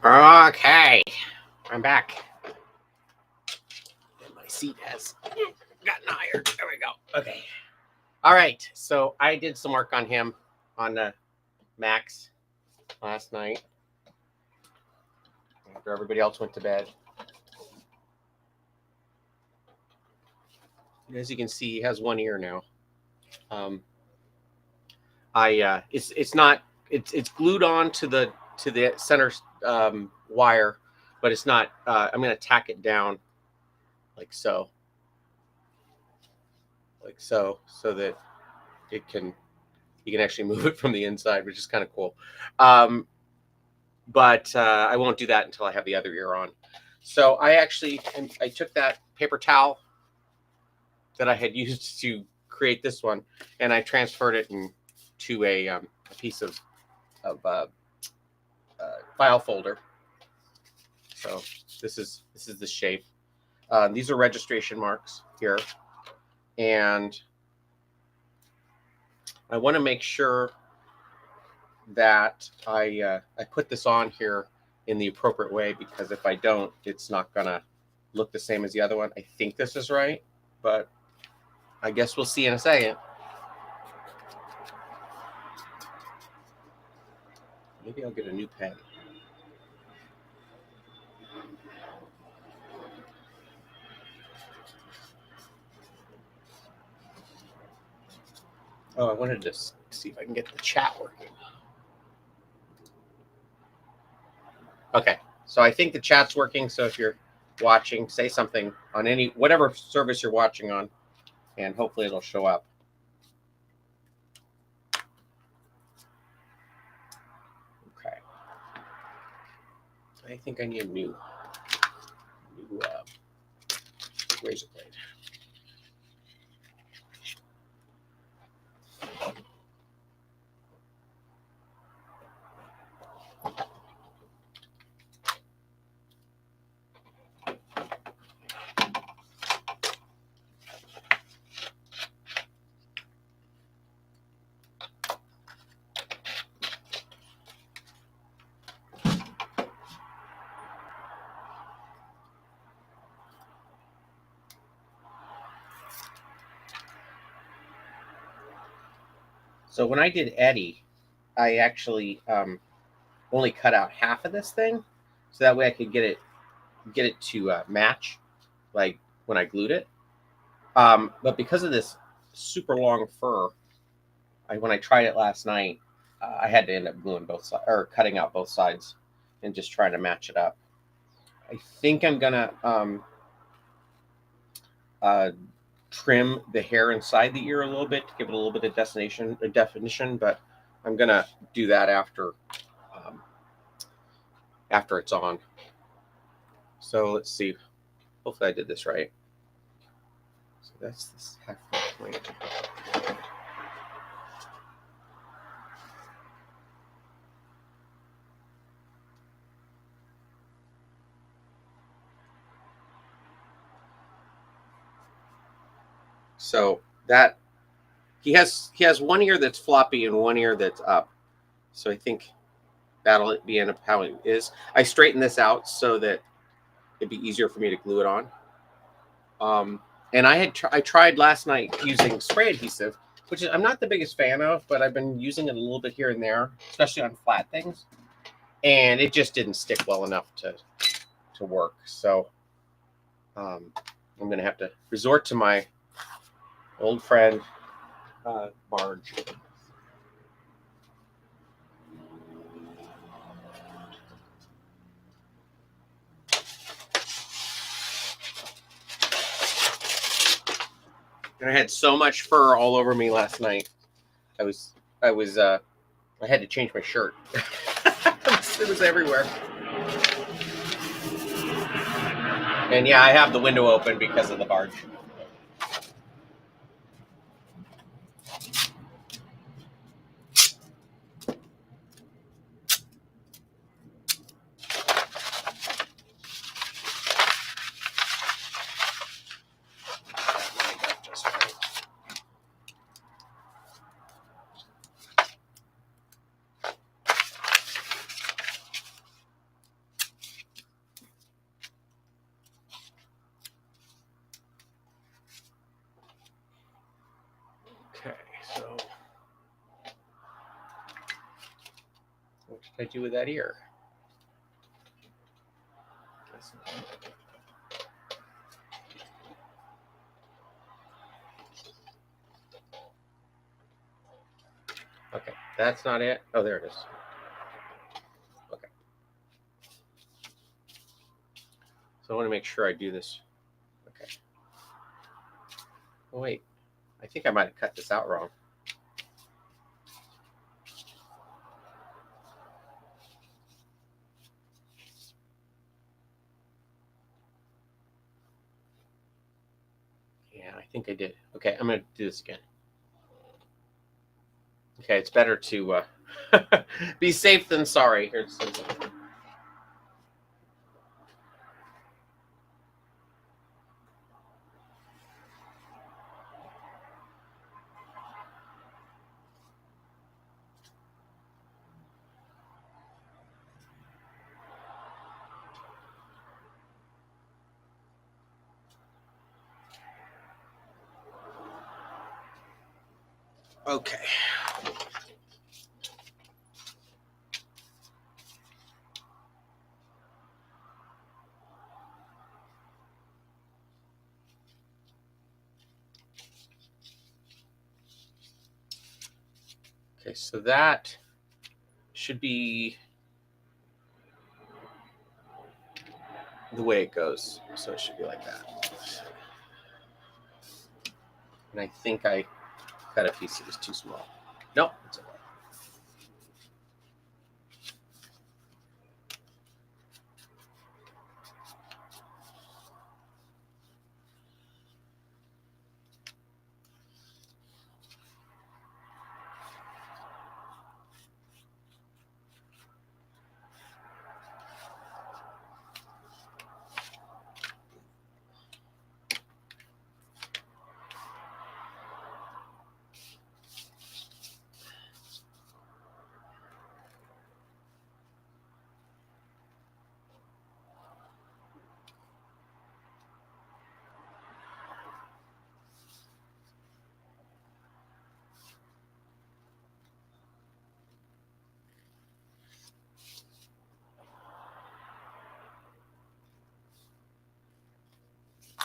Okay, I'm back. And my seat has gotten higher. There we go. Okay. All right. So I did some work on him on the Max last night after everybody else went to bed. As you can see, he has one ear now. It's not it's glued on to the center wire, but it's not. I'm gonna tack it down like so, so that it can you can actually move it from the inside, which is kind of cool. But I won't do that until I have the other ear on. So I took that paper towel that I had used to create this one, and I transferred it to a piece of file folder. So this is the shape. These are registration marks here, and I want to make sure that I put this on here in the appropriate way, because if I don't, it's not gonna look the same as the other one. I think this is right, but I guess we'll see in a second. Maybe I'll get a new pen. Oh, I wanted to see if I can get the chat working. Okay, so I think the chat's working. So if you're watching, say something on whatever service you're watching on, and hopefully it'll show up. Okay. I think I need a new razor blade. So when I did Eddie, I actually only cut out half of this thing, so that way I could get it to match, like when I glued it. But because of this super long fur, when I tried it last night, I had to end up gluing both sides or cutting out both sides and just trying to match it up. I think I'm gonna trim the hair inside the ear a little bit to give it a little bit of definition, but I'm gonna do that after it's on. So let's see. Hopefully I did this right. So that's this half point. So that he has one ear that's floppy and one ear that's up. So I think that'll be end up how it is. I straightened this out so that it'd be easier for me to glue it on. And I tried last night using spray adhesive, which I'm not the biggest fan of, but I've been using it a little bit here and there, especially on flat things, and it just didn't stick well enough to work. So I'm going to have to resort to my old friend Marge. And I had so much fur all over me last night. I had to change my shirt. It was everywhere. And yeah, I have the window open because of the barge. What did I do with that ear? Okay, that's not it. Oh, there it is. Okay. So I want to make sure I do this. Okay. Oh, wait. I think I might have cut this out wrong. Yeah, I think I did. Okay, I'm going to do this again. Okay, it's better to be safe than sorry. Here's okay. Okay, so that should be the way it goes. So it should be like that. And I think I cut a piece that was too small. Nope, it's okay.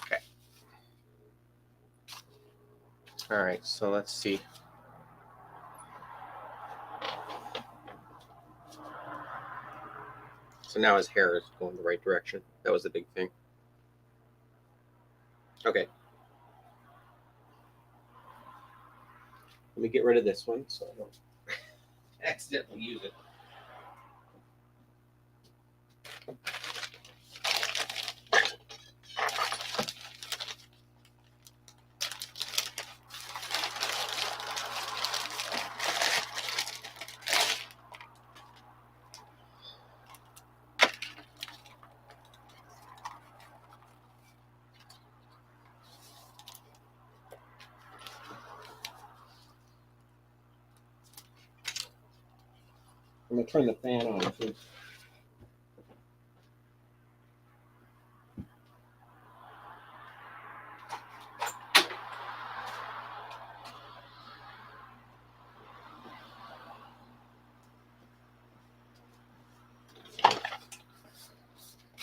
Okay. All right, so let's see. So now his hair is going the right direction. That was the big thing. Okay. Let me get rid of this one so I don't accidentally use it. I'm gonna turn the fan on too.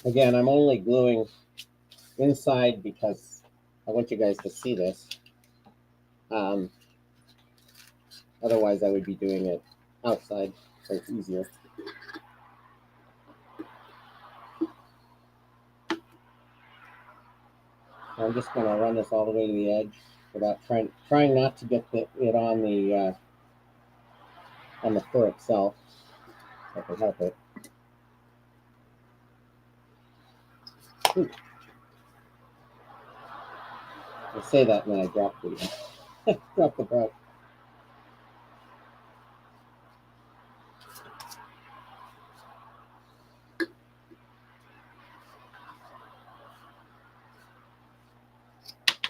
Again, I'm only gluing inside because I want you guys to see this. Otherwise, I would be doing it outside, so it's easier. I'm just going to run this all the way to the edge without trying not to get it on the fur itself. If I can help it. Ooh. I say that and then I drop the brush.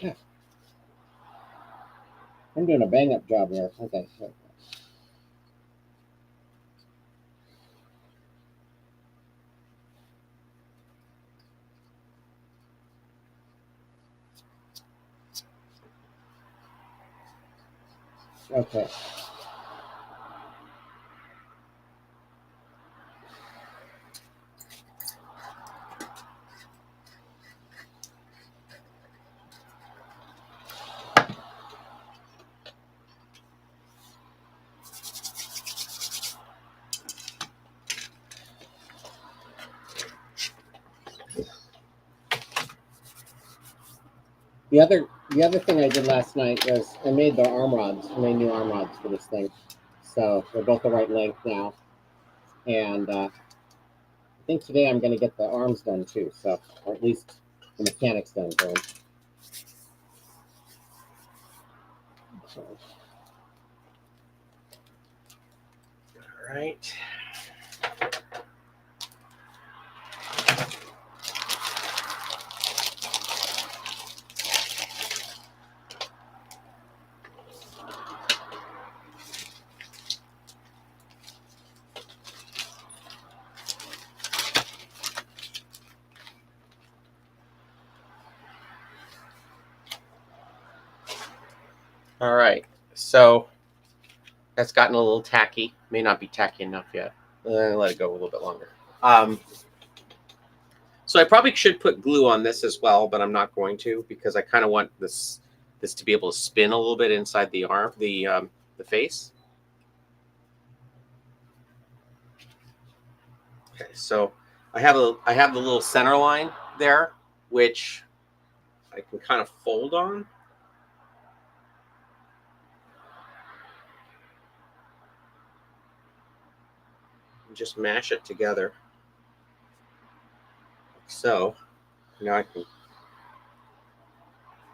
Yeah. I'm doing a bang up job here. Okay. Okay. The other thing I did last night was I made the arm rods. I made new arm rods for this thing, so they're both the right length now. And I think today I'm going to get the arms done too, so or at least the mechanics done for them. So, All right. All right. So that's gotten a little tacky. May not be tacky enough yet. Let it go a little bit longer. So I probably should put glue on this as well, but I'm not going to because I kind of want this to be able to spin a little bit inside the arm, the face. Okay, so I have the little center line there, which I can kind of fold on. And just mash it together. So now I can.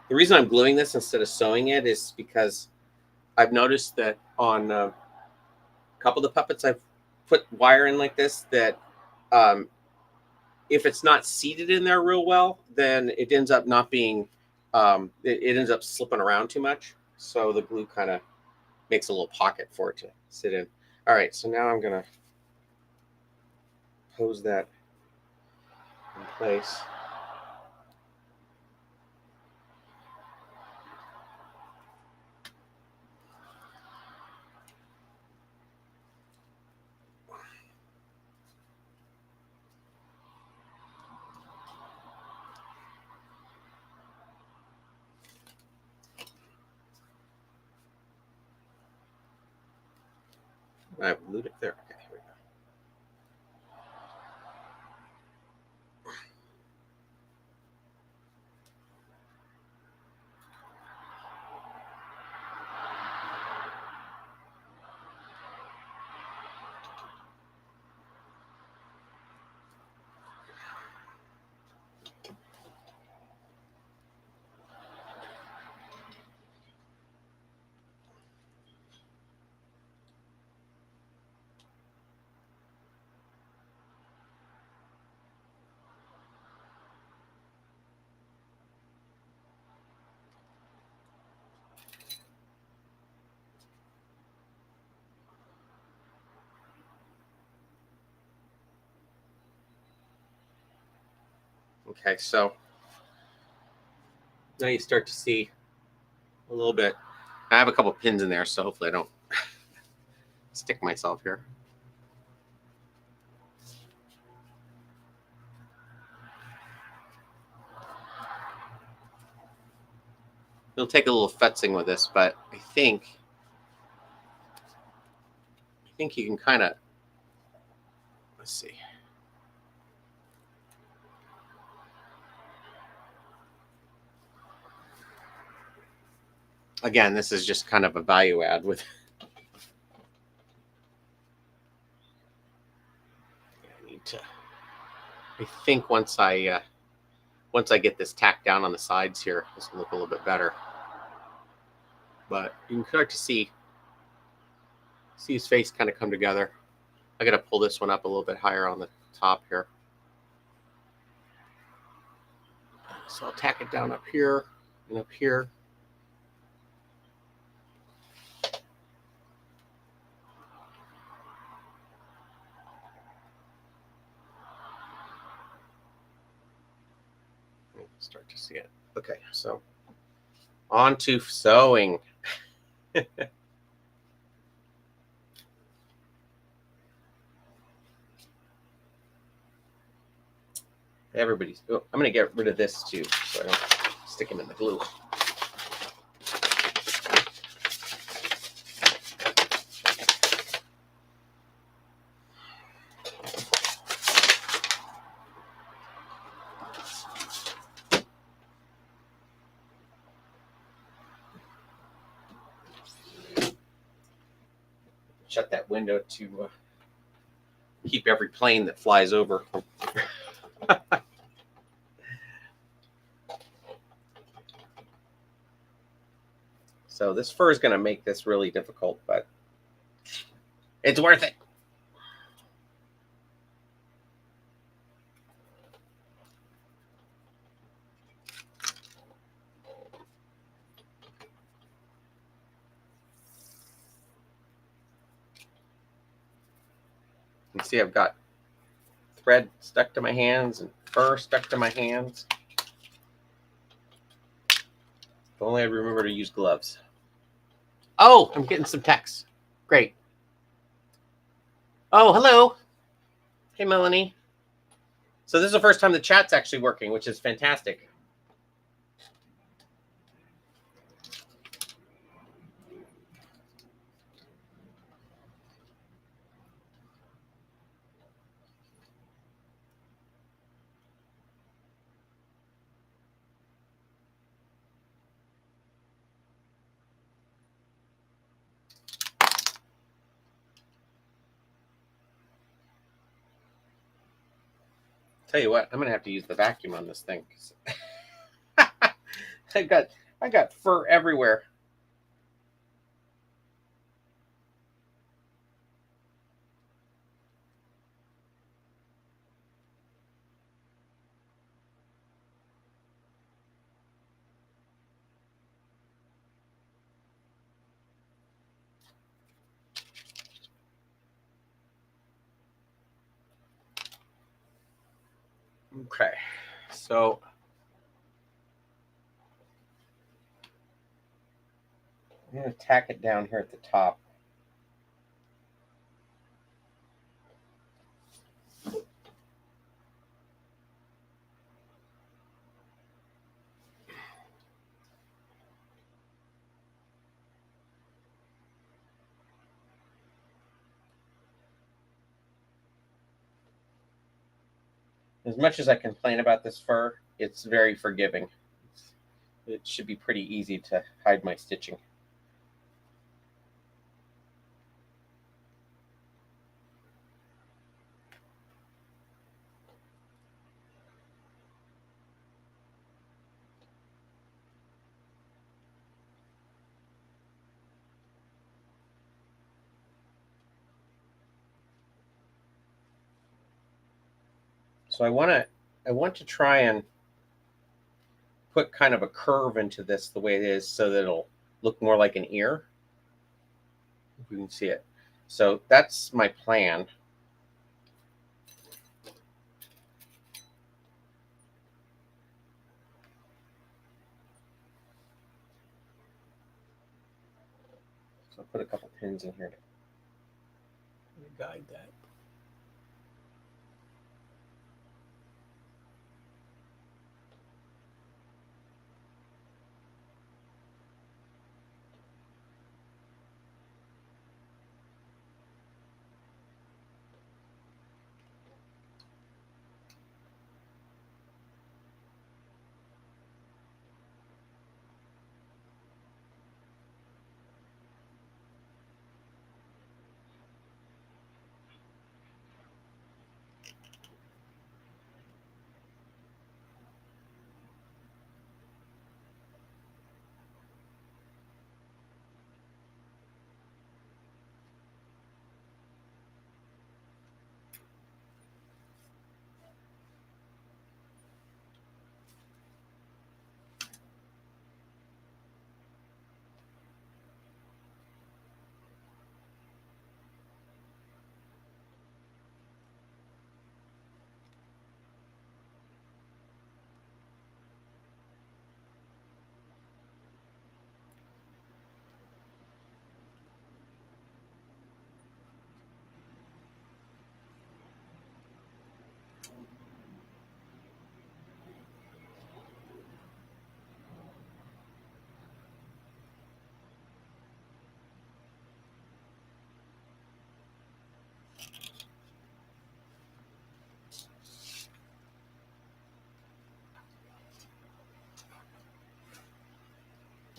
The reason I'm gluing this instead of sewing it is because I've noticed that on a couple of the puppets I've put wire in like this that if it's not seated in there real well, then it ends up not being, it ends up slipping around too much. So the glue kind of makes a little pocket for it to sit in. All right, so now I'm going to pose that in place. I've glued it there. Okay, here we go. Okay, so now you start to see a little bit. I have a couple pins in there, so hopefully I don't stick myself here. It'll take a little fetzing with this, but I think you can kind of, let's see. Again, this is just kind of a value add with. I need to. I think once I get this tacked down on the sides here, this will look a little bit better. But you can start to see his face kind of come together. I got to pull this one up a little bit higher on the top here. So I'll tack it down up here and up here. Start to see it. Okay, so on to sewing. Everybody's. Oh, I'm gonna get rid of this too, so I don't stick him in the glue. shut that window to keep every plane that flies over. So this fur is going to make this really difficult, but it's worth it. You see I've got thread stuck to my hands and fur stuck to my hands. If only I'd remember to use gloves. Oh, I'm getting some texts. Great. Oh, hello. Hey, Melanie. So this is the first time the chat's actually working, which is fantastic. Tell you what, I'm gonna have to use the vacuum on this thing. I got fur everywhere. Okay, so I'm going to tack it down here at the top. As much as I complain about this fur, it's very forgiving. It should be pretty easy to hide my stitching. So I want to try and put kind of a curve into this the way it is so that it'll look more like an ear. If you can see it. So that's my plan. So I'll put a couple pins in here to guide that.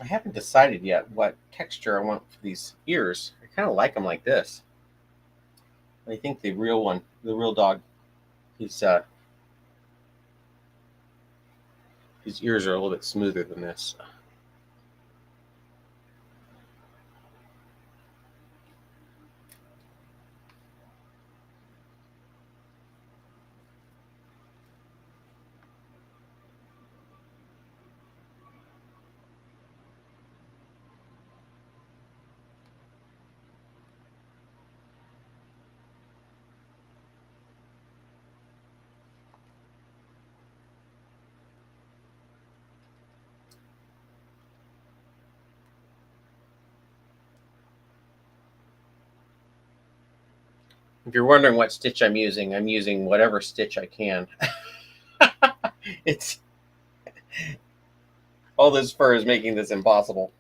I haven't decided yet what texture I want for these ears. I kind of like them like this. I think the real one, the real dog, his ears are a little bit smoother than this. If you're wondering what stitch I'm using whatever stitch I can. It's all this fur is making this impossible.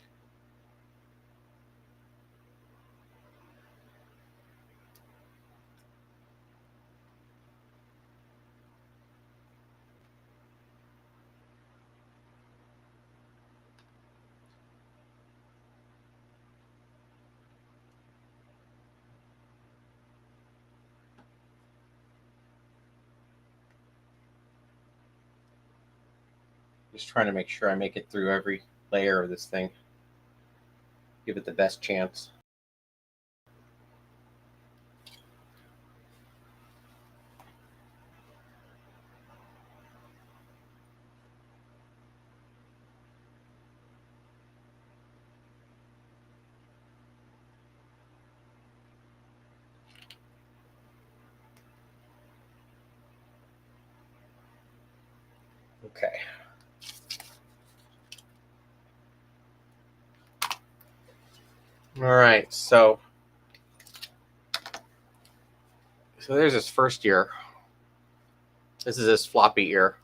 Just trying to make sure I make it through every layer of this thing. Give it the best chance. Okay. All right, so there's his first ear. This is his floppy ear.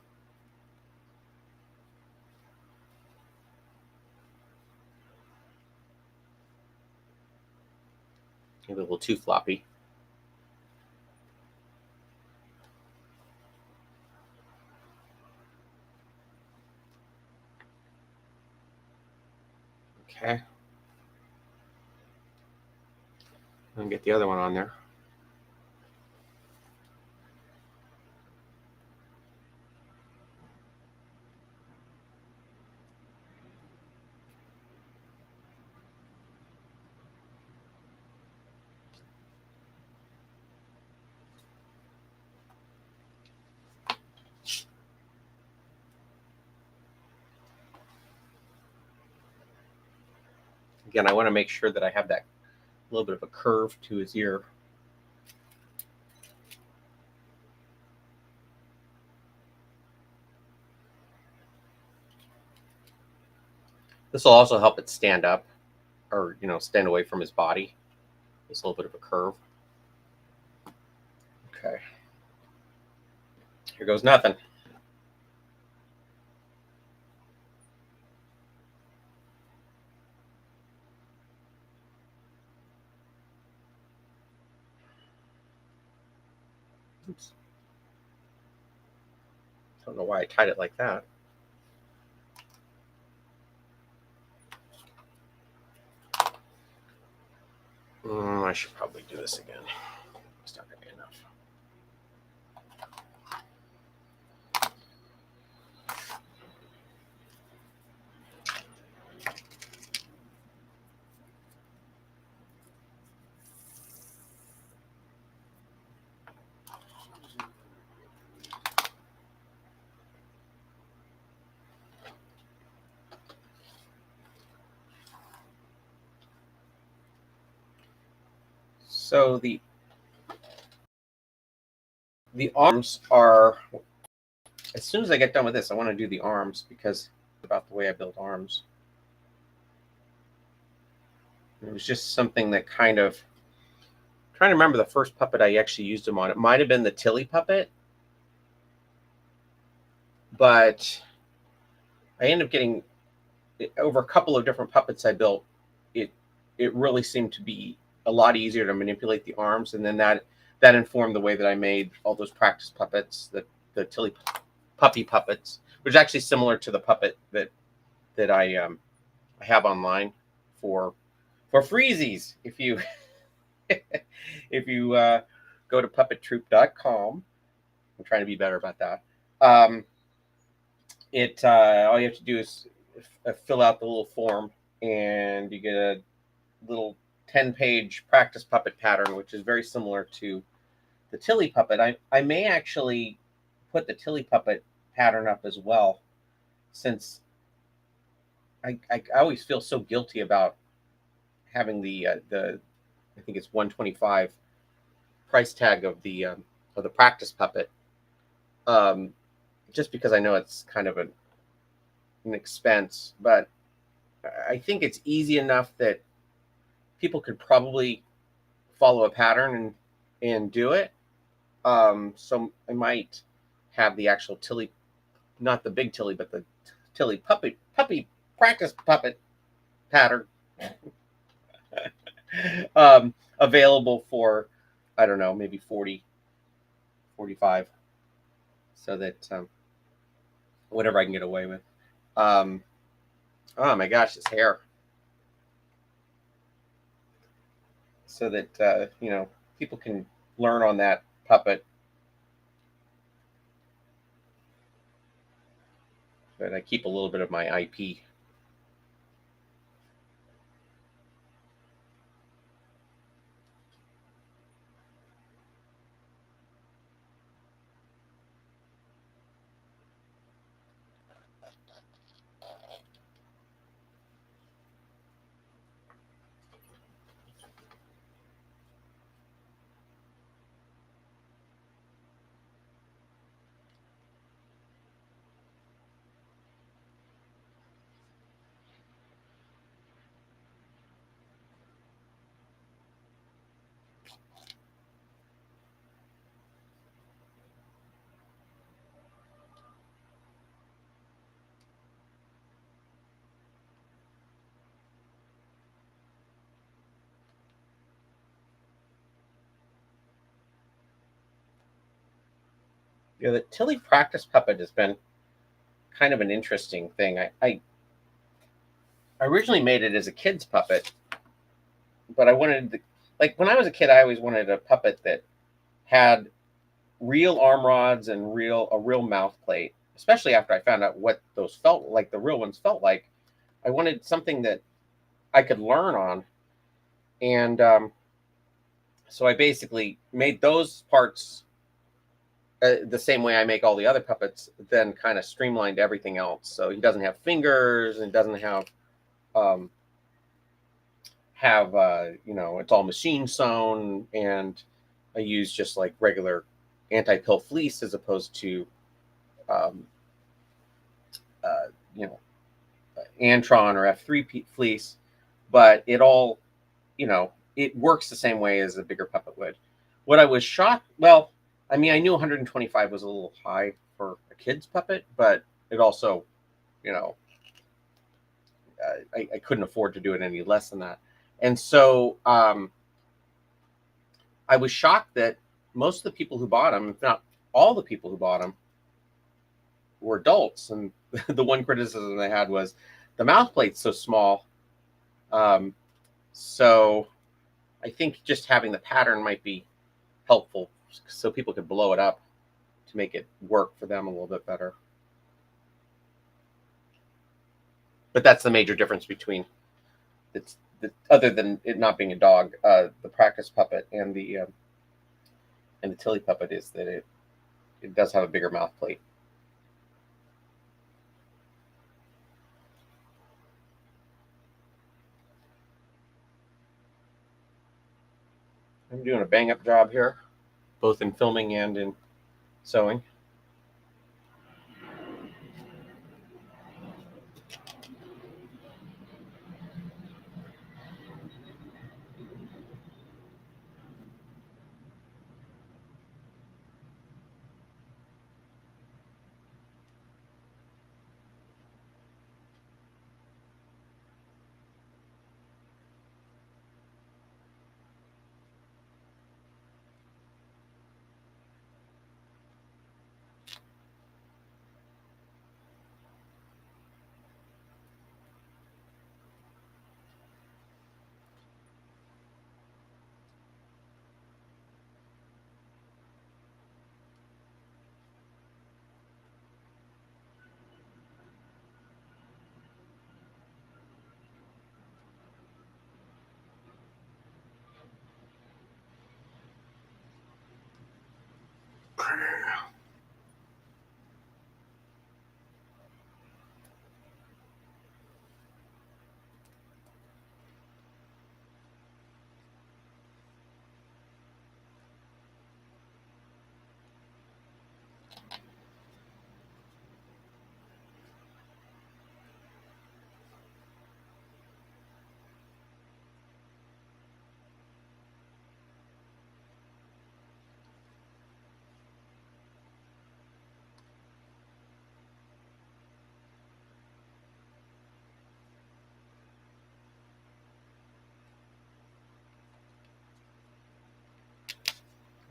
Maybe a little too floppy. Okay. And get the other one on there. Again, I want to make sure that I have that little bit of a curve to his ear. This will also help it stand up, or stand away from his body. Just a little bit of a curve. Okay. Here goes nothing. Oops. Don't know why I tied it like that. I should probably do this again. It's not going to be enough. So the arms are, as soon as I get done with this, I want to do the arms because about the way I build arms. It was just something that kind of, I'm trying to remember the first puppet I actually used them on. It might have been the Tilly puppet, but I ended up getting, over a couple of different puppets I built, it really seemed to be a lot easier to manipulate the arms, and then that informed the way that I made all those practice puppets, the Tilly puppy puppets, which is actually similar to the puppet that I have online for freezies. If you if you go to puppettroop.com. I'm trying to be better about that. Um, all you have to do is fill out the little form, and you get a little 10-page practice puppet pattern, which is very similar to the Tilly puppet. I may actually put the Tilly puppet pattern up as well, since I always feel so guilty about having the I think it's 125 price tag of the practice puppet, um, just because I know it's kind of an expense, but I think it's easy enough that people could probably follow a pattern and do it. So I might have the actual Tilly, not the big Tilly, but the Tilly puppy practice puppet pattern available for, I don't know, maybe 40, 45, so that whatever I can get away with. Oh my gosh, his hair. So that people can learn on that puppet. But I keep a little bit of my IP. The Tilly practice puppet has been kind of an interesting thing. I originally made it as a kid's puppet, but I wanted like when I was a kid, I always wanted a puppet that had real arm rods and a real mouth plate. Especially after I found out what those felt like, the real ones felt like. I wanted something that I could learn on, and so I basically made those parts the same way I make all the other puppets, then kind of streamlined everything else. So he doesn't have fingers and doesn't um, it's all machine sewn, and I use just like regular anti-pill fleece as opposed to um, uh, you know Antron or F3 fleece, but it all it works the same way as a bigger puppet would. What I was shocked, well, I mean, I knew 125 was a little high for a kid's puppet, but it also, you know, I couldn't afford to do it any less than that. And so I was shocked that most of the people who bought them, if not all the people who bought them, were adults. And the one criticism they had was the mouth plate's so small. So I think just having the pattern might be helpful so people could blow it up to make it work for them a little bit better. But that's the major difference between other than it not being a dog, the practice puppet and the Tilly puppet, is that it does have a bigger mouth plate. I'm doing a bang up job here, both in filming and in sewing.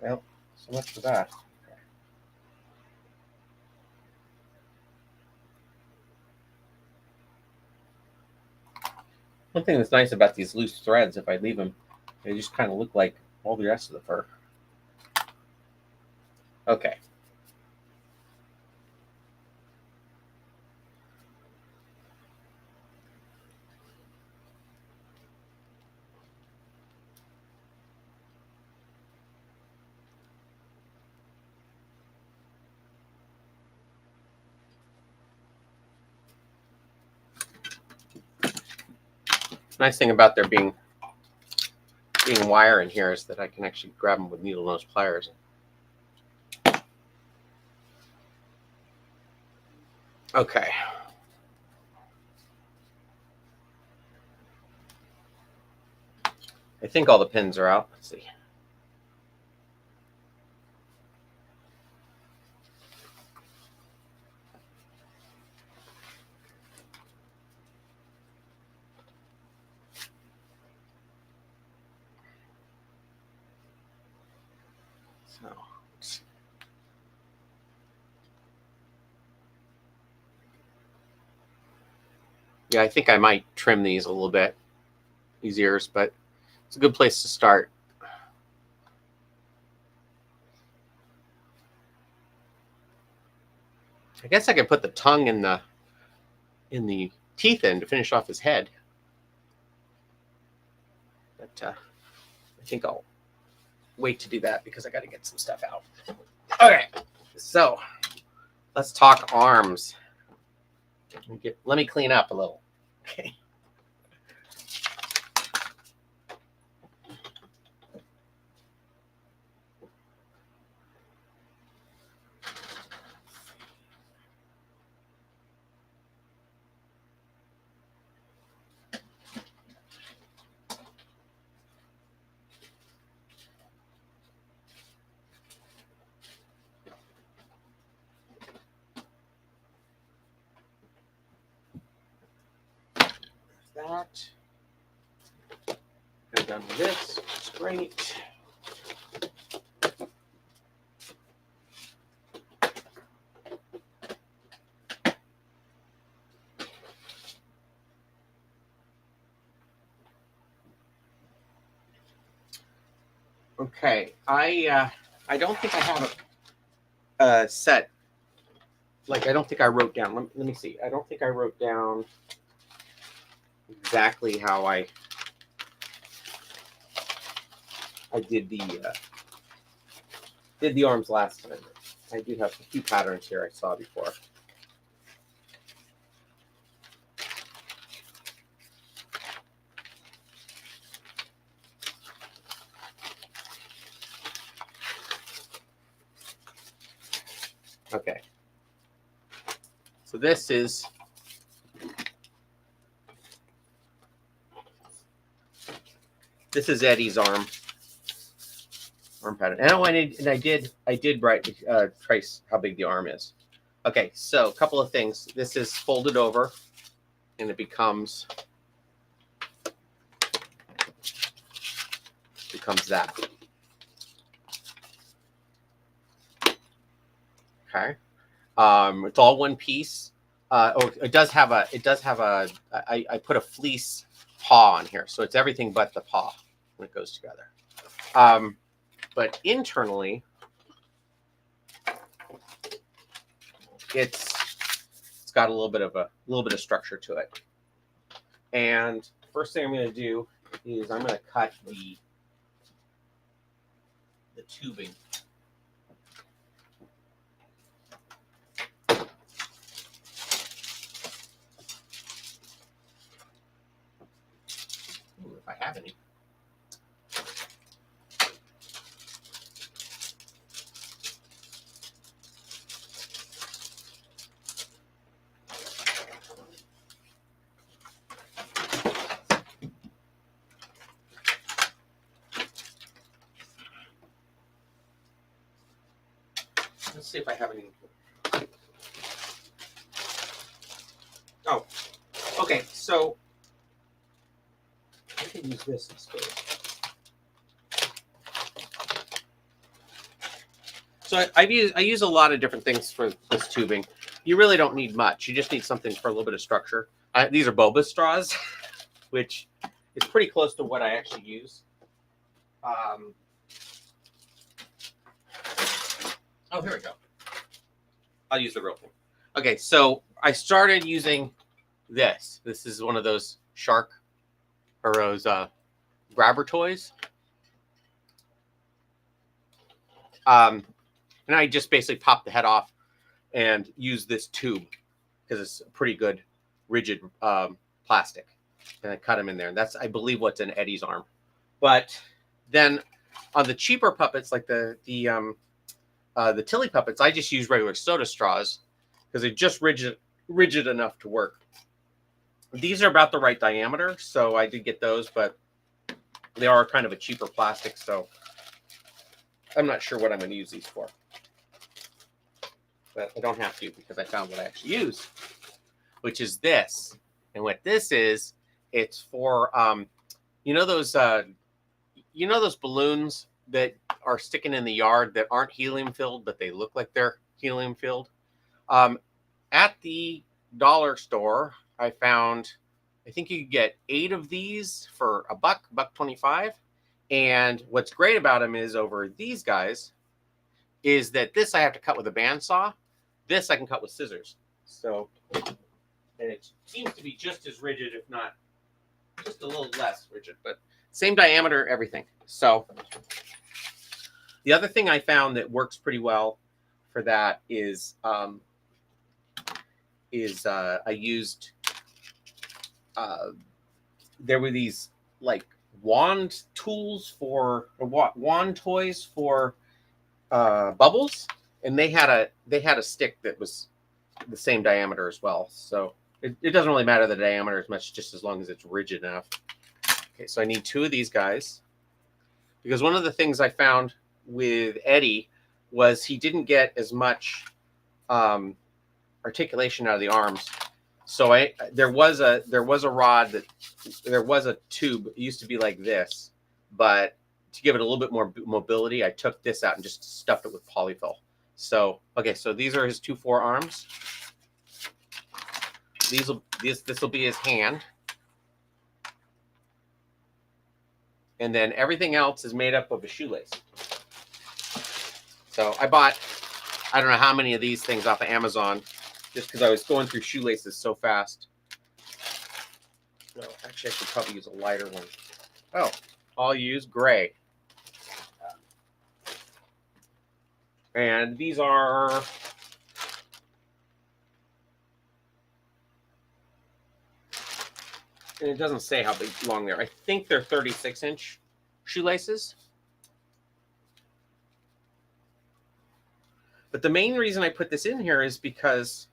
Well, so much for that. One thing that's nice about these loose threads, if I leave them, they just kind of look like all the rest of the fur. Okay. Nice thing about there being wire in here is that I can actually grab them with needle nose pliers. Okay. I think all the pins are out. Let's see. So, yeah, I think I might trim these a little bit, these ears, but it's a good place to start. I guess I could put the tongue in the teeth end to finish off his head. But I think I'll wait to do that because I got to get some stuff out. Okay, so let's talk arms. Let me clean up a little. Okay. That. Got done with this. It's great. Okay, I don't think I have a set. Like I don't think I wrote down. Let me see. I don't think I wrote down exactly how I did the arms last time. I do have a few patterns here I saw before. Okay. So this is Eddie's arm pattern. And I did write trace how big the arm is. Okay, so a couple of things. This is folded over, and it becomes that. Okay, it's all one piece. It does have a. I put a fleece paw on here, so it's everything but the paw when it goes together. But internally, it's got a little bit of structure to it. And first thing I'm going to do is I'm going to cut the tubing. Ooh, if I have any. Let's see if I have any. Oh, okay. So I can use this, I suppose. So I use a lot of different things for this tubing. You really don't need much. You just need something for a little bit of structure. These are boba straws, which is pretty close to what I actually use. Oh, here we go. I'll use the real thing. Okay, so I started using this. This is one of those shark or those grabber toys. And I just basically pop the head off and use this tube because it's a pretty good rigid plastic. And I cut them in there. And that's, I believe, what's in Eddie's arm. But then on the cheaper puppets, like the Tilly puppets, I just use regular soda straws because they're just rigid enough to work. These are about the right diameter, so I did get those, but they are kind of a cheaper plastic, so I'm not sure what I'm going to use these for. But I don't have to because I found what I actually use, which is this. And what this is, it's for you know those balloons that are sticking in the yard that aren't helium filled, but they look like they're helium filled. At the dollar store, I found, I think you could get 8 of these for $1.25. And what's great about them is over these guys is that this I have to cut with a bandsaw. This I can cut with scissors. So, and it seems to be just as rigid, if not just a little less rigid, but same diameter, everything. So the other thing I found that works pretty well for that is I used there were these like wand tools for wand toys for bubbles, and they had a stick that was the same diameter as well. So it doesn't really matter the diameter as much, just as long as it's rigid enough. Okay, so I need 2 of these guys because one of the things I found with Eddie was he didn't get as much articulation out of the arms. So there was a rod that there was a tube. It used to be like this, but to give it a little bit more mobility, I took this out and just stuffed it with polyfill. So okay, so these are his 2 forearms. This will be his hand, and then everything else is made up of a shoelace. So I bought, I don't know how many of these things off of Amazon, just because I was going through shoelaces so fast. No, actually, I should probably use a lighter one. Oh, I'll use gray. And these are, and it doesn't say how big long they are. I think they're 36-inch shoelaces. But the main reason I put this in here is because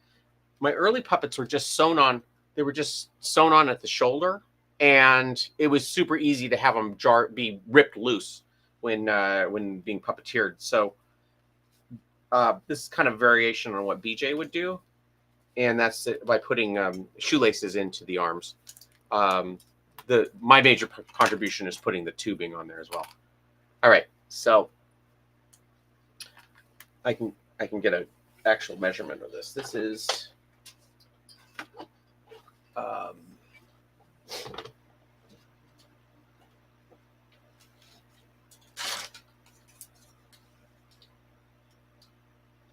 my early puppets were just sewn on. They were just sewn on at the shoulder, and it was super easy to have them be ripped loose when being puppeteered. So this is kind of variation on what BJ would do, and that's by putting shoelaces into the arms. My major contribution is putting the tubing on there as well. All right, so I can get an actual measurement of this. This is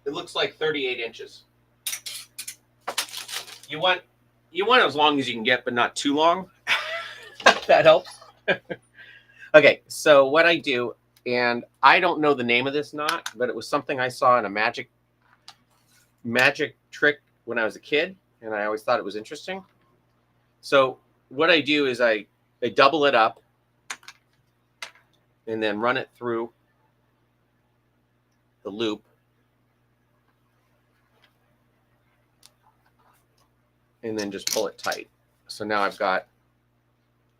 it looks like 38 inches. You want as long as you can get, but not too long. That helps. Okay, so what I do, and I don't know the name of this knot, but it was something I saw in a magic trick when I was a kid, and I always thought it was interesting. So what I do is I double it up and then run it through the loop. And then just pull it tight. So now I've got,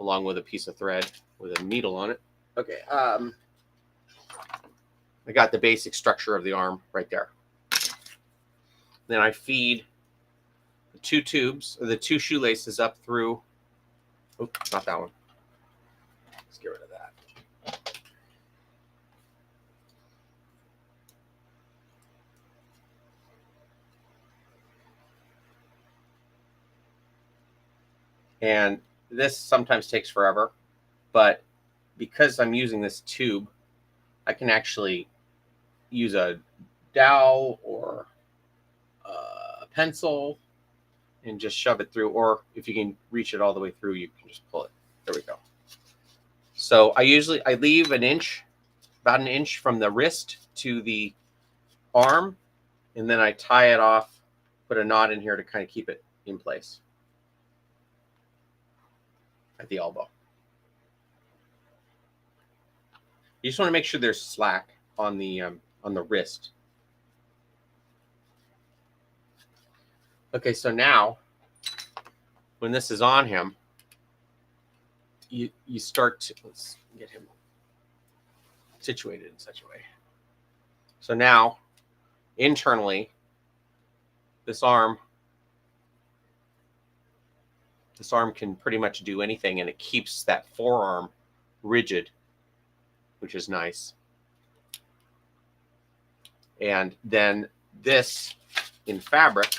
along with a piece of thread with a needle on it. Okay, I got the basic structure of the arm right there. Then I feed the 2 tubes, or the 2 shoelaces up through. Oh, not that one. Let's get rid of that. And this sometimes takes forever, but because I'm using this tube, I can actually use a dowel or a pencil and just shove it through. Or if you can reach it all the way through, you can just pull it. There we go. So I leave an inch, about an inch from the wrist to the arm, and then I tie it off, put a knot in here to kind of keep it in place at the elbow. You just want to make sure there's slack on the wrist. Okay, so now when this is on him, you start to, let's get him situated in such a way. So now internally, this arm can pretty much do anything, and it keeps that forearm rigid, which is nice. And then this in fabric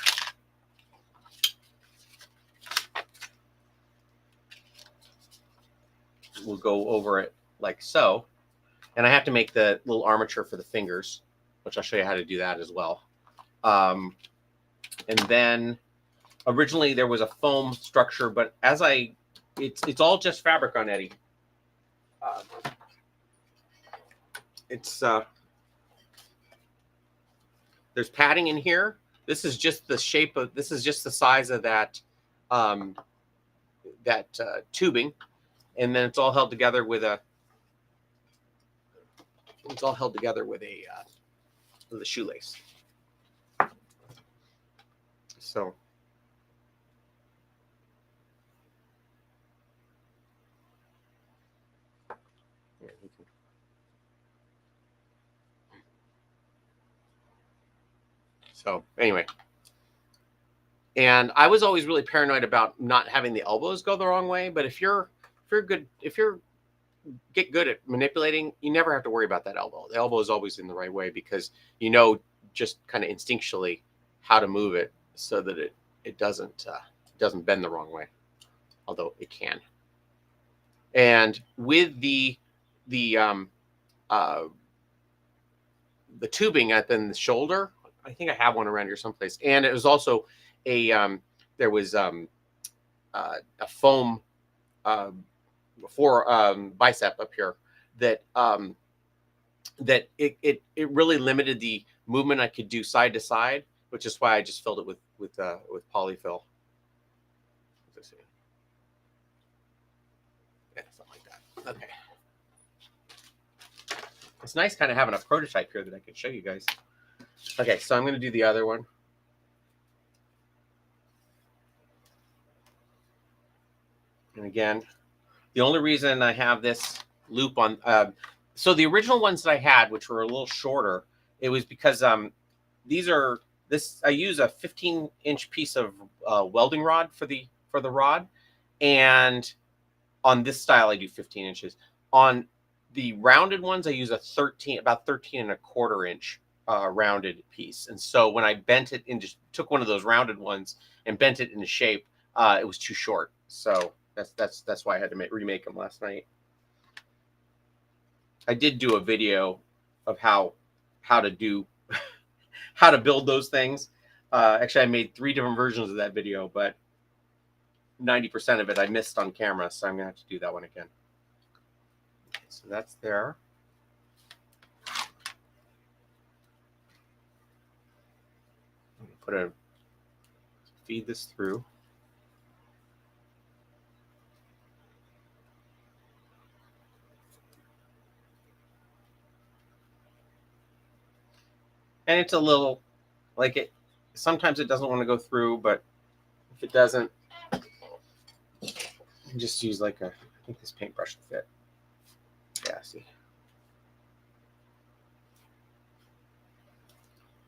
will go over it like so. And I have to make the little armature for the fingers, which I'll show you how to do that as well. And then originally there was a foam structure, but it's all just fabric on Eddie. There's padding in here. This is just the shape of, this is just the size of that tubing, and then it's all held together with a shoelace. So anyway, and I was always really paranoid about not having the elbows go the wrong way. But if you get good at manipulating, you never have to worry about that elbow. The elbow is always in the right way, because you know just kind of instinctually how to move it so that it doesn't bend the wrong way, although it can. And with the tubing at the shoulder, I think I have one around here someplace, and it was also there was a foam for bicep up here that it really limited the movement I could do side to side, which is why I just filled it with polyfill. Let's see. Yeah, something like that. Okay. It's nice kind of having a prototype here that I can show you guys. Okay, so I'm going to do the other one. And again, the only reason I have this loop on, so the original ones that I had, which were a little shorter, it was because I use a 15-inch piece of welding rod for the rod, and on this style I do 15 inches. On the rounded ones, I use about 13 and a quarter inch rounded piece. And so when I bent it into, took one of those rounded ones and bent it into shape, it was too short. So that's why I had to remake them last night. I did do a video of how to do how to build those things. Actually, I made 3 different versions of that video, but 90% of it I missed on camera, so I'm gonna have to do that one again. Okay, so that's there. I'm gonna feed this through. And it's a little, like, it, sometimes it doesn't want to go through, but if it doesn't, just use like I think this paintbrush will fit. Yeah, see.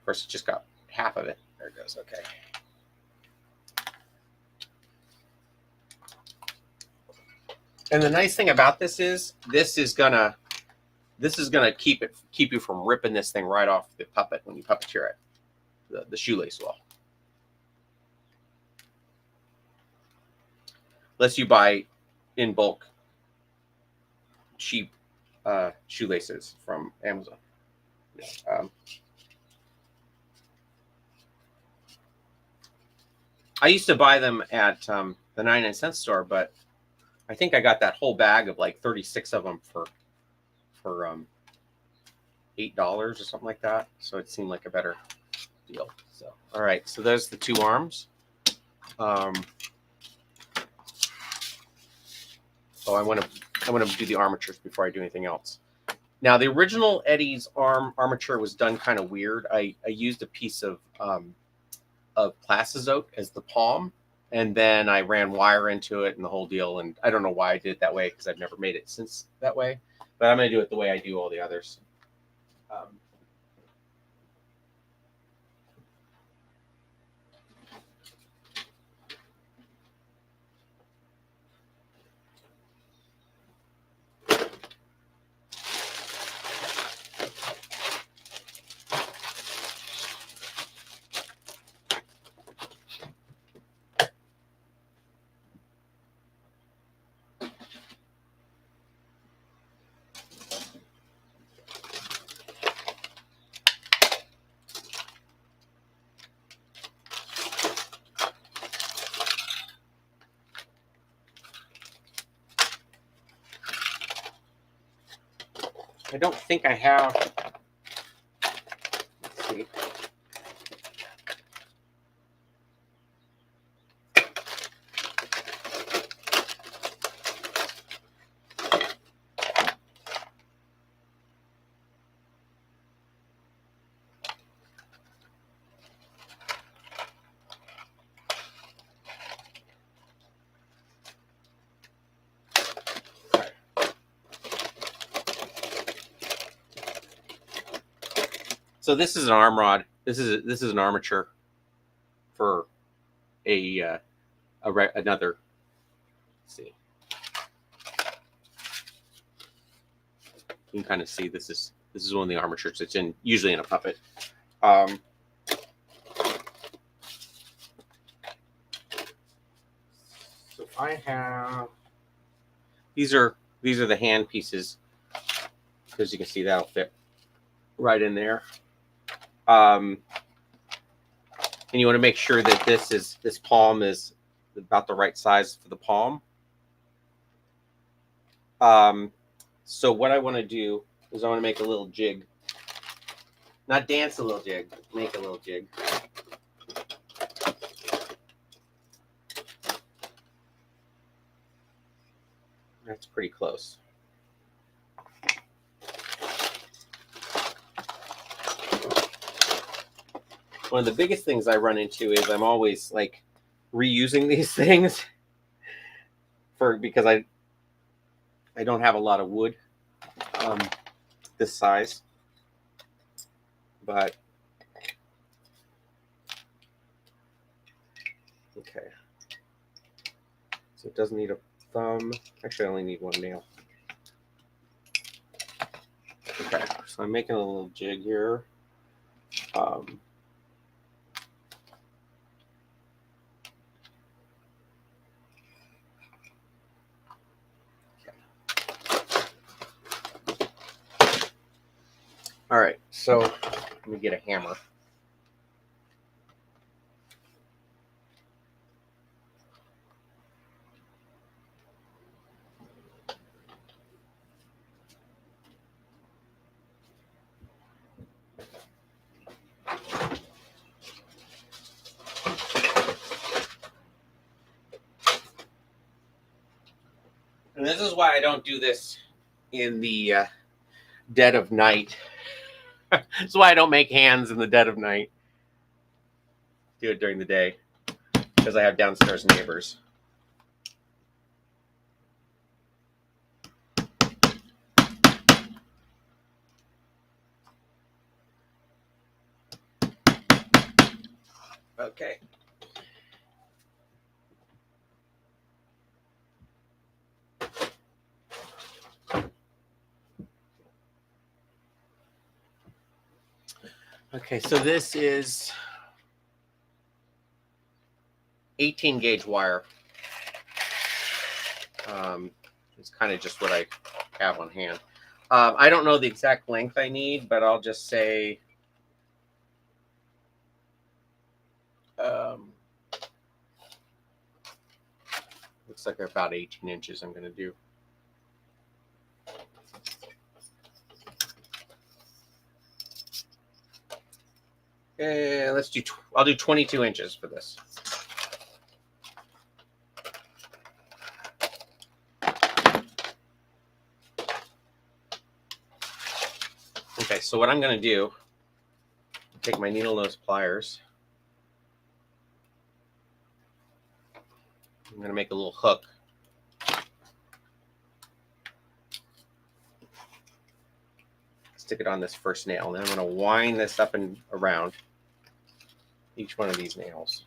First, it just got half of it. There it goes. Okay. And the nice thing about this is gonna keep you from ripping this thing right off the puppet when you puppeteer it. The shoelace will. unless you buy in bulk cheap shoelaces from Amazon. I used to buy them at the 99-cent store, but I think I got that whole bag of like 36 of them for $8 or something like that. So it seemed like a better deal. So all right, so there's the two arms. I want to do the armatures before I do anything else. Now the original Eddie's armature was done kind of weird. I used a piece of Plastizote as the palm, and then I ran wire into it and the whole deal. And I don't know why I did it that way because I've never made it since that way. But I'm going to do it the way I do all the others. I don't think I have. Let's see. So this is an arm rod. This is an armature for another. Let's see. You can kind of see this is one of the armatures. It's usually in a puppet. So I have these are the hand pieces, because you can see that'll fit right in there. And you want to make sure that this palm is about the right size for the palm. So what I want to do is I want to make a little jig. Not dance a little jig, but make a little jig. That's pretty close. One of the biggest things I run into is I'm always like reusing these things because I don't have a lot of wood this size, but okay. So it doesn't need a thumb. Actually, I only need one nail. Okay, so I'm making a little jig here. All right, so let me get a hammer. And this is why I don't do this in the dead of night. That's why I don't make hands in the dead of night. Do it during the day because I have downstairs neighbors. Okay. Okay, so this is 18 gauge wire. It's kind of just what I have on hand. I don't know the exact length I need, but I'll just say looks like about 18 inches I'm going to do. Let's do, I'll do 22 inches for this. Okay, so what I'm going to do, take my needle nose pliers. I'm going to make a little hook. Stick it on this first nail, and then I'm going to wind this up and around each one of these nails.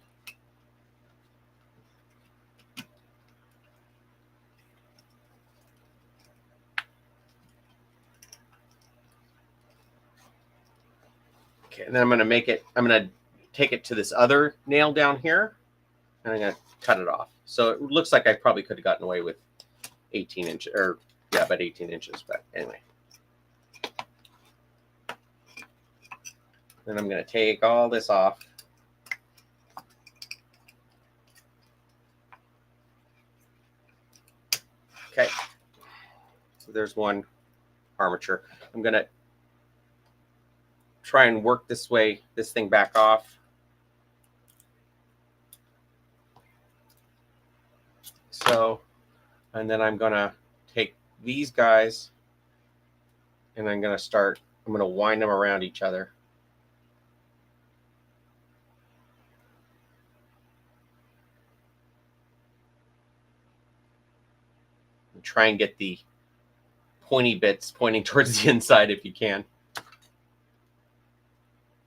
Okay, and then I'm going to make it, I'm going to take it to this other nail down here, and I'm going to cut it off. So it looks like I probably could have gotten away with 18 inches, or yeah, about 18 inches, but anyway. Then I'm going to take all this off. Okay, so there's one armature. I'm going to try and work this thing back off. So, and then I'm going to take these guys and I'm going to wind them around each other. And try and get the pointy bits pointing towards the inside if you can.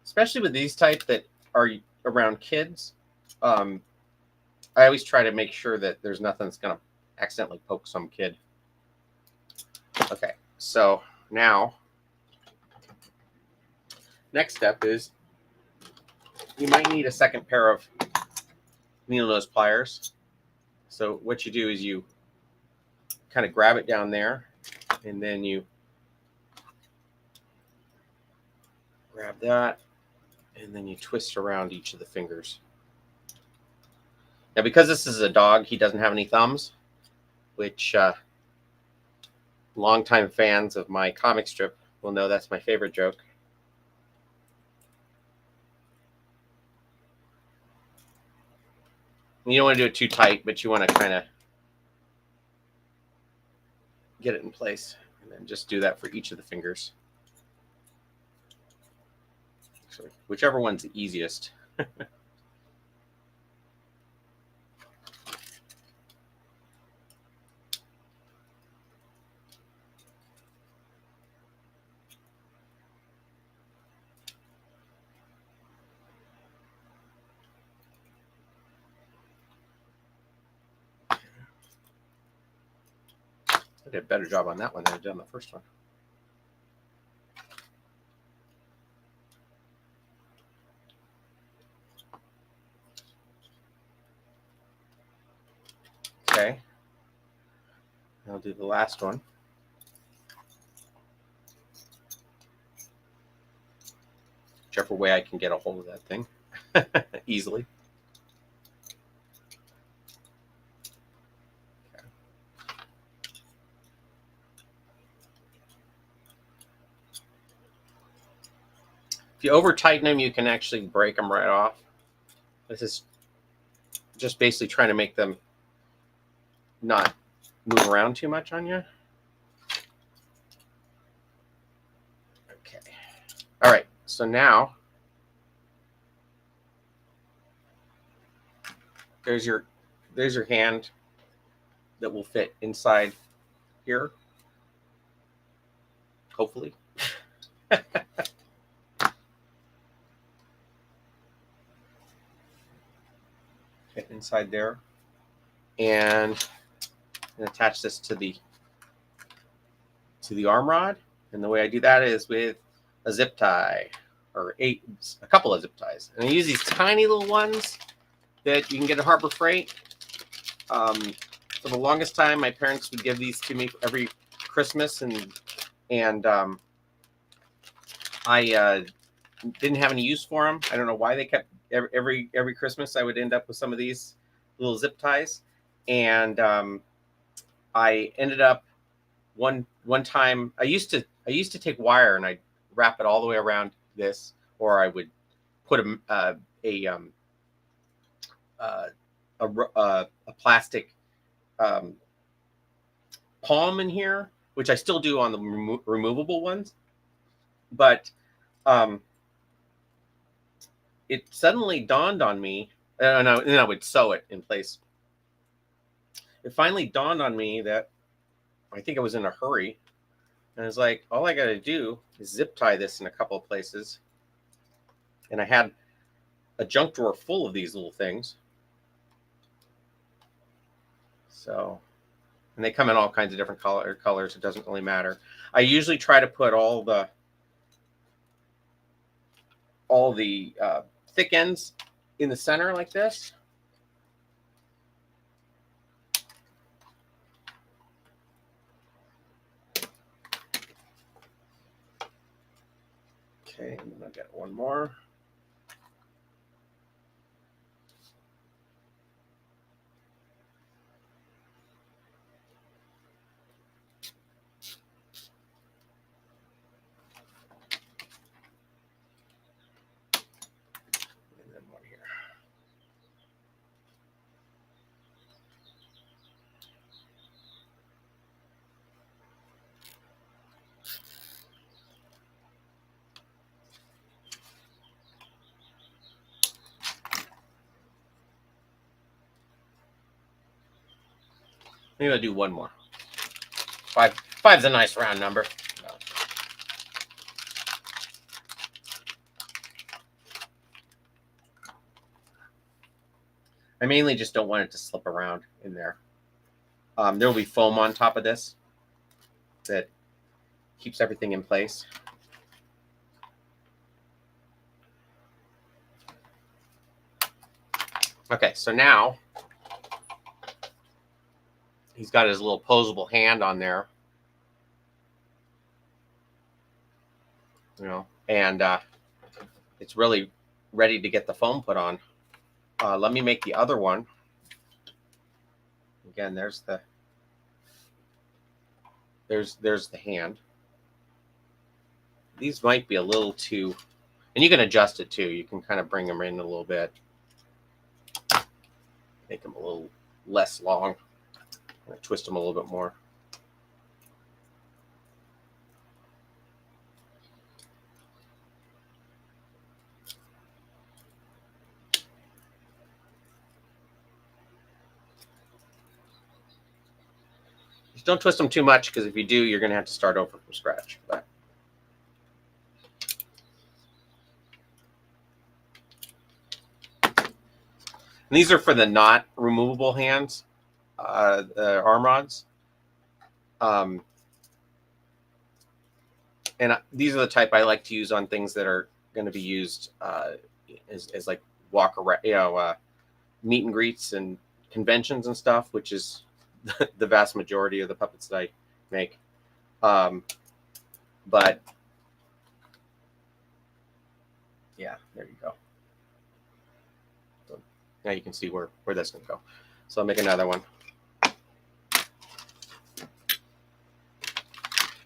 Especially with these type that are around kids. I always try to make sure that there's nothing that's going to accidentally poke some kid. Okay, so now, next step is you might need a second pair of needle nose pliers. So what you do is you kind of grab it down there, and then you grab that, and then you twist around each of the fingers. Now, because this is a dog, he doesn't have any thumbs, which longtime fans of my comic strip will know that's my favorite joke. You don't want to do it too tight, but you want to kind of get it in place, and then just do that for each of the fingers. So whichever one's the easiest. I did a better job on that one than I did on the first one. Okay. I'll do the last one. Whichever way I can get a hold of that thing easily. If you over tighten them, you can actually break them right off. This is just basically trying to make them not move around too much on you. Okay. All right. So now there's your hand that will fit inside here. Hopefully. Inside there, and attach this to the arm rod. And the way I do that is with a zip tie, or a couple of zip ties. And I use these tiny little ones that you can get at Harbor Freight. For the longest time, my parents would give these to me every Christmas, and I didn't have any use for them. I don't know why they kept every Christmas. I would end up with some of these little zip ties, and I ended up one time. I used to take wire and I'd wrap it all the way around this, or I would put a plastic palm in here, which I still do on the removable ones, but it suddenly dawned on me, and I would sew it in place. It finally dawned on me that I think I was in a hurry, and I was like, all I got to do is zip tie this in a couple of places, and I had a junk drawer full of these little things. So, and they come in all kinds of different colors. It doesn't really matter. I usually try to put all the thick ends in the center like this. Okay, and then I've got one more. And then one here. Maybe I'll do one more. Five's a nice round number. No. I mainly just don't want it to slip around in there. There will be foam on top of this that keeps everything in place. Okay, so now he's got his little posable hand on there, and it's really ready to get the foam put on. Let me make the other one. Again, there's the hand. These might be a little too, and you can adjust it too. You can kind of bring them in a little bit, make them a little less long, twist them a little bit more. Just don't twist them too much, because if you do, you're going to have to start over from scratch. But and these are for the not removable hands, the arm rods. And these are the type I like to use on things that are going to be used as like walk around, meet and greets and conventions and stuff, which is the vast majority of the puppets that I make. But yeah, there you go. So now you can see where that's going to go. So I'll make another one.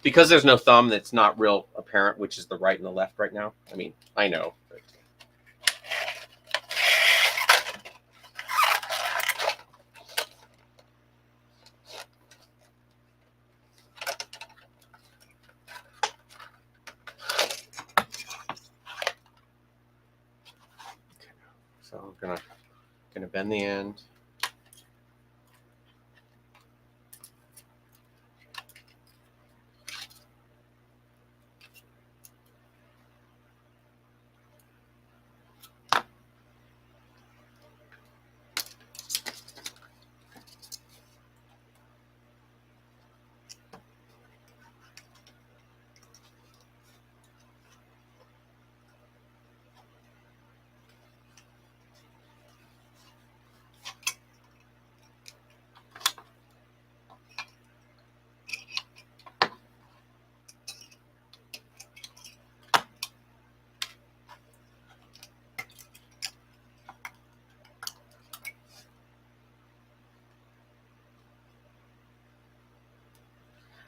Because there's no thumb, that's not real apparent which is the right and the left right now. I mean, I know. But so I'm gonna bend the end.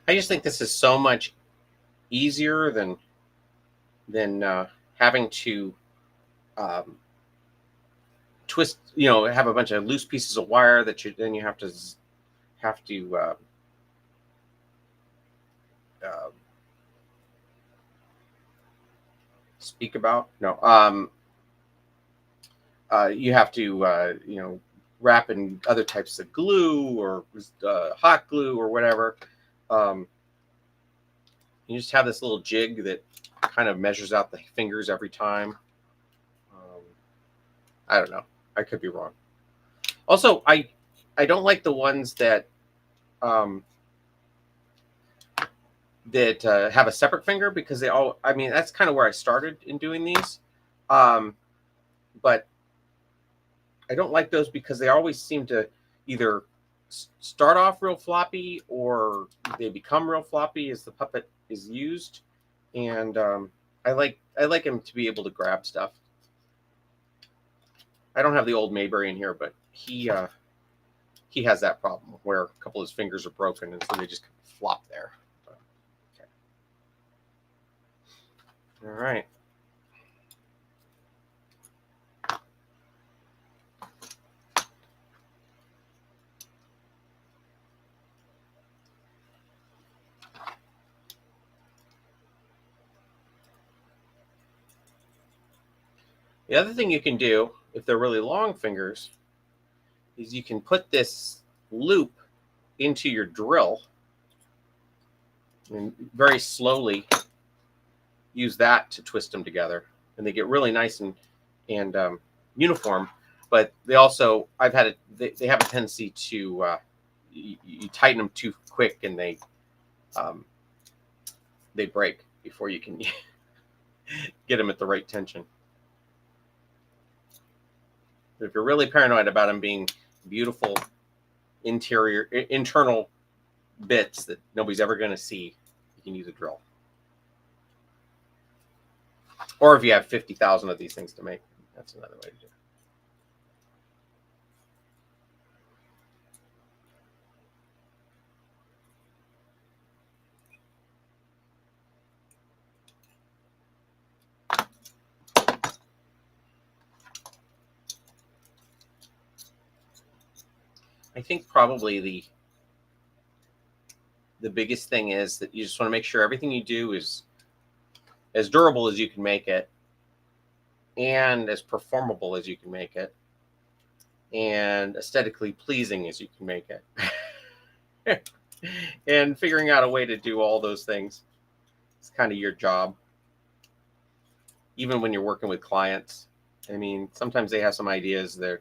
I just think this is so much easier than having to um, twist. Have a bunch of loose pieces of wire that you have to uh, speak about. No, you have to wrap in other types of glue or hot glue or whatever. Um, you just have this little jig that kind of measures out the fingers every time. I don't know. I could be wrong. Also, I don't like the ones that um, have a separate finger because they all. I mean, that's kind of where I started in doing these, but I don't like those because they always seem to either start off real floppy or they become real floppy as the puppet is used, and I like him to be able to grab stuff. I don't have the old Mayberry in here, but he has that problem where a couple of his fingers are broken and so they just flop there. Okay. All right. The other thing you can do, if they're really long fingers, is you can put this loop into your drill and very slowly use that to twist them together, and they get really nice and uniform. But they also, they have a tendency to you tighten them too quick, and um, they break before you can get them at the right tension. But if you're really paranoid about them being beautiful internal bits that nobody's ever going to see, you can use a drill. Or if you have 50,000 of these things to make, that's another way to do it. I think probably the biggest thing is that you just want to make sure everything you do is as durable as you can make it and as performable as you can make it and aesthetically pleasing as you can make it. And figuring out a way to do all those things is kind of your job. Even when you're working with clients, I mean, sometimes they have some ideas that,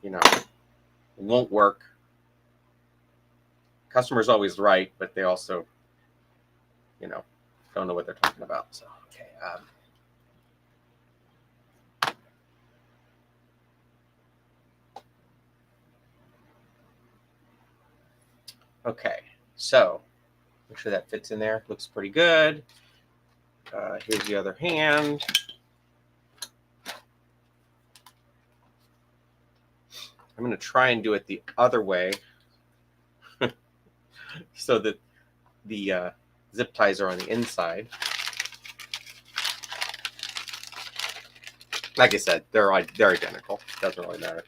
it won't work. Customer's always right, but they also, don't know what they're talking about. So, okay. Okay, so make sure that fits in there. Looks pretty good. Here's the other hand. I'm going to try and do it the other way so that the zip ties are on the inside. Like I said, they're identical. Doesn't really matter.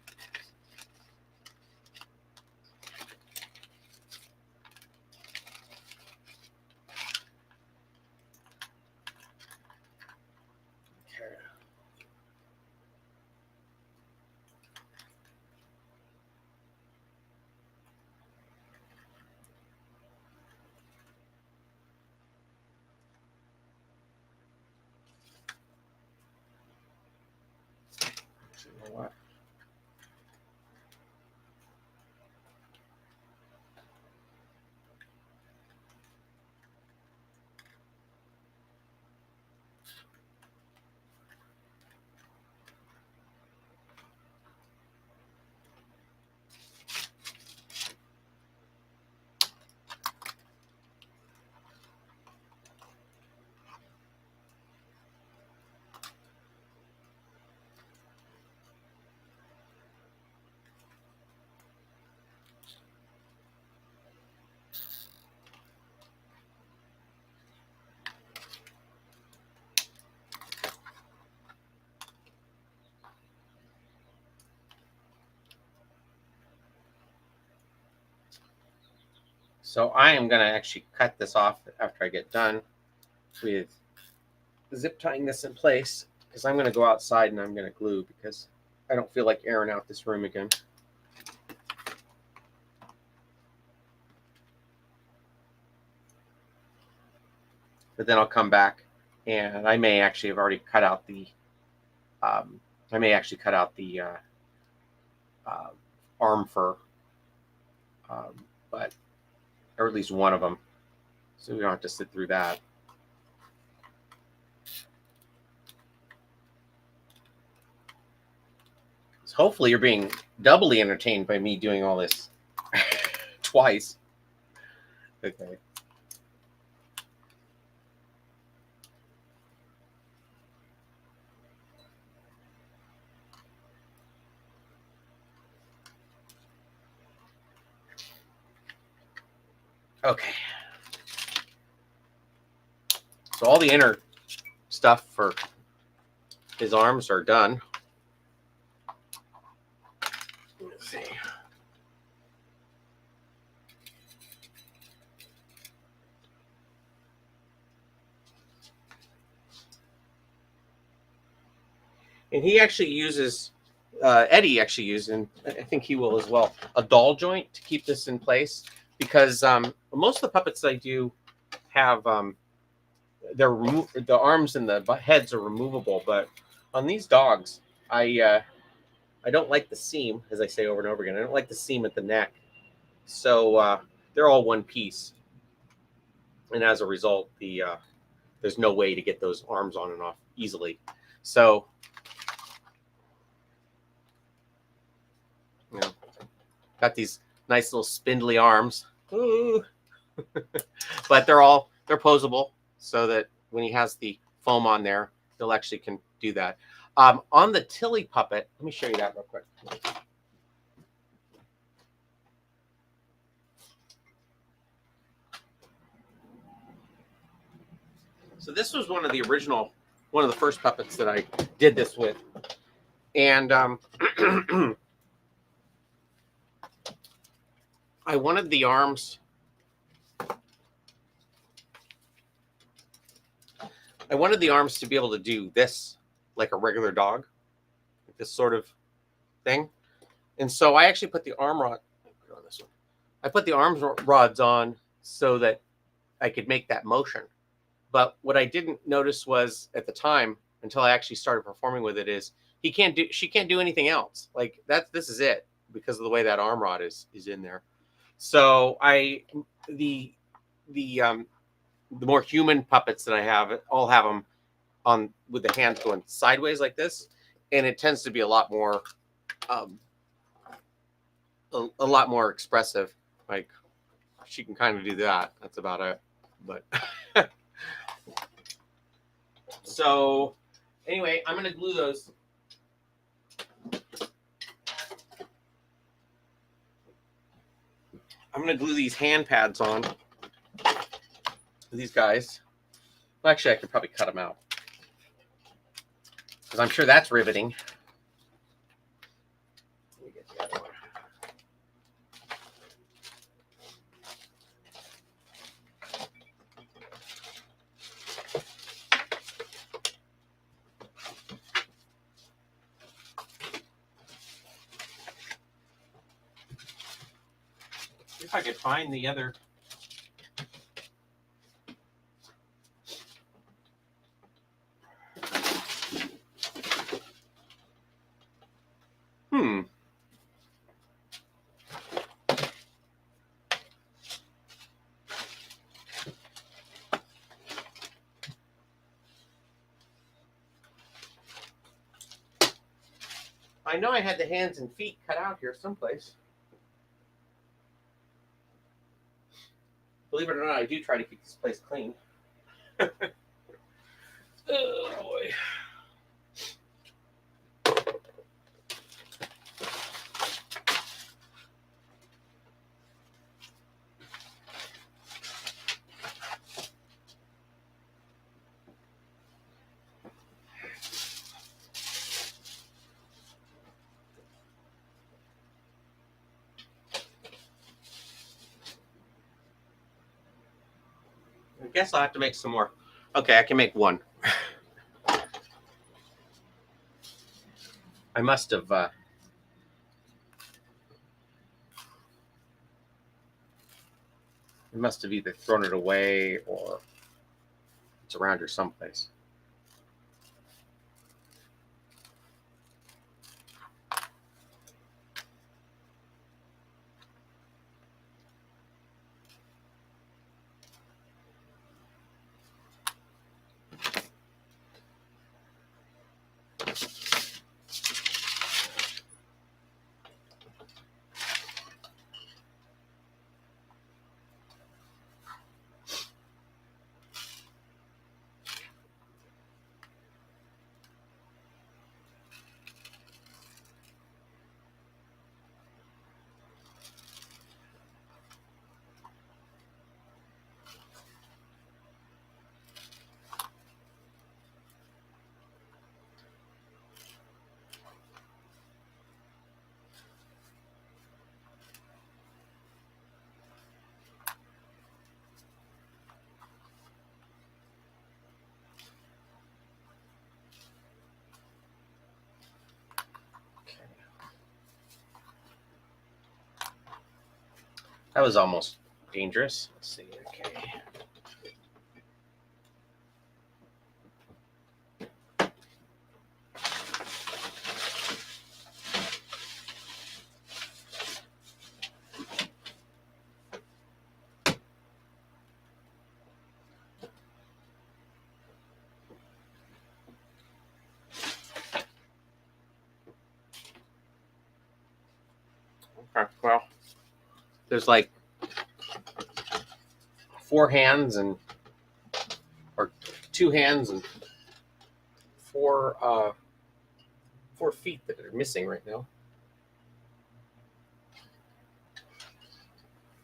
You know what? So I am going to actually cut this off after I get done with zip tying this in place, because I'm going to go outside and I'm going to glue, because I don't feel like airing out this room again. But then I'll come back, and I may actually have already cut out the arm fur, but or at least one of them, so we don't have to sit through that. So hopefully you're being doubly entertained by me doing all this twice. Okay. Okay. So all the inner stuff for his arms are done. Let's see. And he actually uses, Eddie actually uses, and I think he will as well, a doll joint to keep this in place, because most of the puppets I do have, the arms and the heads are removable, but on these dogs, I don't like the seam, as I say over and over again. I don't like the seam at the neck, so they're all one piece, and as a result, there's no way to get those arms on and off easily. So, you know, got these nice little spindly arms. Ooh. But they're posable, so that when he has the foam on there, he'll actually can do that. On the Tilly puppet, let me show you that real quick. So this was one of the first puppets that I did this with, and I wanted the arms. I wanted the arms to be able to do this like a regular dog, this sort of thing. And so I actually put the arm rod on this one. I put the arm rods on so that I could make that motion. But what I didn't notice was at the time, until I actually started performing with it, is she can't do anything else. Like this is it, because of the way that arm rod is in there. So the more human puppets that I have all have them on with the hands going sideways like this, and it tends to be a lot more a lot more expressive. Like she can kind of do that. That's about it. But so anyway, I'm gonna glue those. I'm gonna glue these hand pads on. These guys. Well, actually, I could probably cut them out, because I'm sure that's riveting. Let me get the other one. See if I could find the other. I know I had the hands and feet cut out here someplace. Believe it or not, I do try to keep this place clean. Oh boy. guess I'll have to make some more. Okay, I can make one. I must have either thrown it away or it's around here someplace. That was almost dangerous. Let's see. Okay. Okay. Well, there's like 4 hands or 2 hands and 4 feet that are missing right now.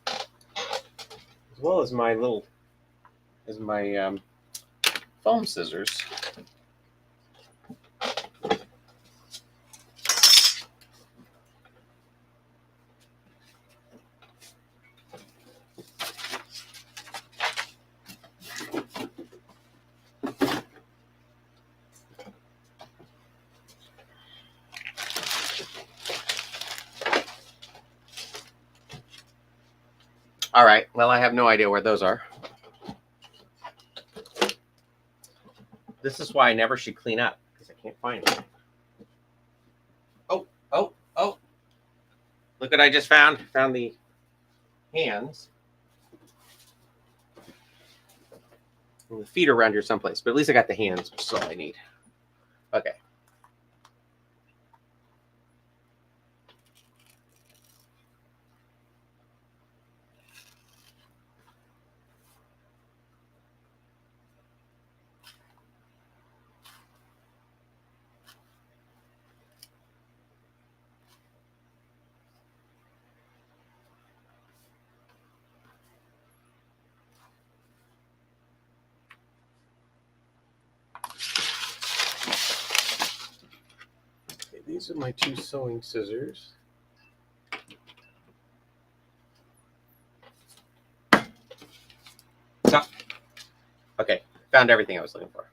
As well as my foam scissors. All right. Well, I have no idea where those are. This is why I never should clean up, because I can't find them. Oh. Look what I just found. Found the hands. And the feet are around here someplace, but at least I got the hands, which is all I need. Okay. These are my 2 sewing scissors. So, okay, found everything I was looking for.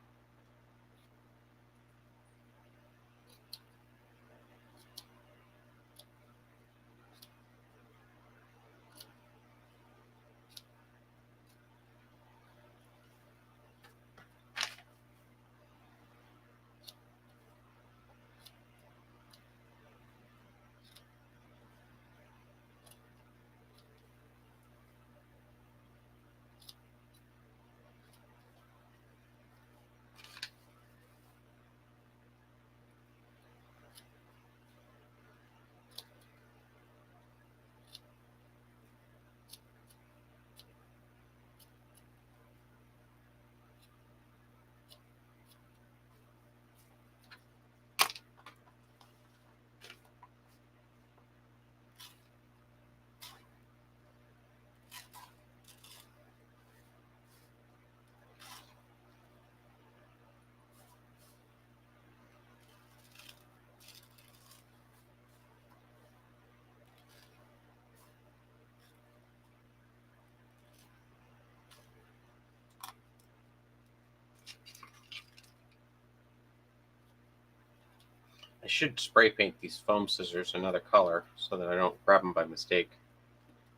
I should spray paint these foam scissors another color so that I don't grab them by mistake,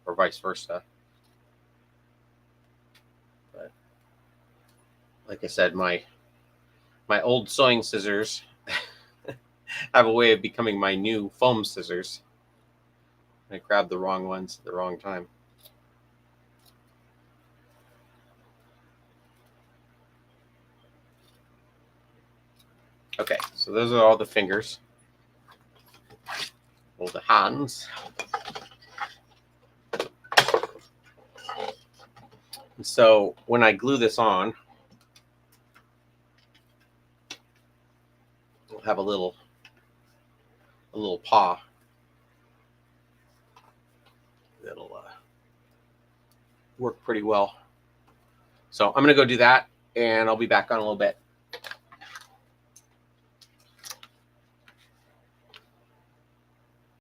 or vice versa. But like I said, my old sewing scissors have a way of becoming my new foam scissors. I grabbed the wrong ones at the wrong time. Okay, so those are all the fingers, all the hands. And so when I glue this on, we'll have a little paw that'll work pretty well. So I'm going to go do that, and I'll be back on a little bit.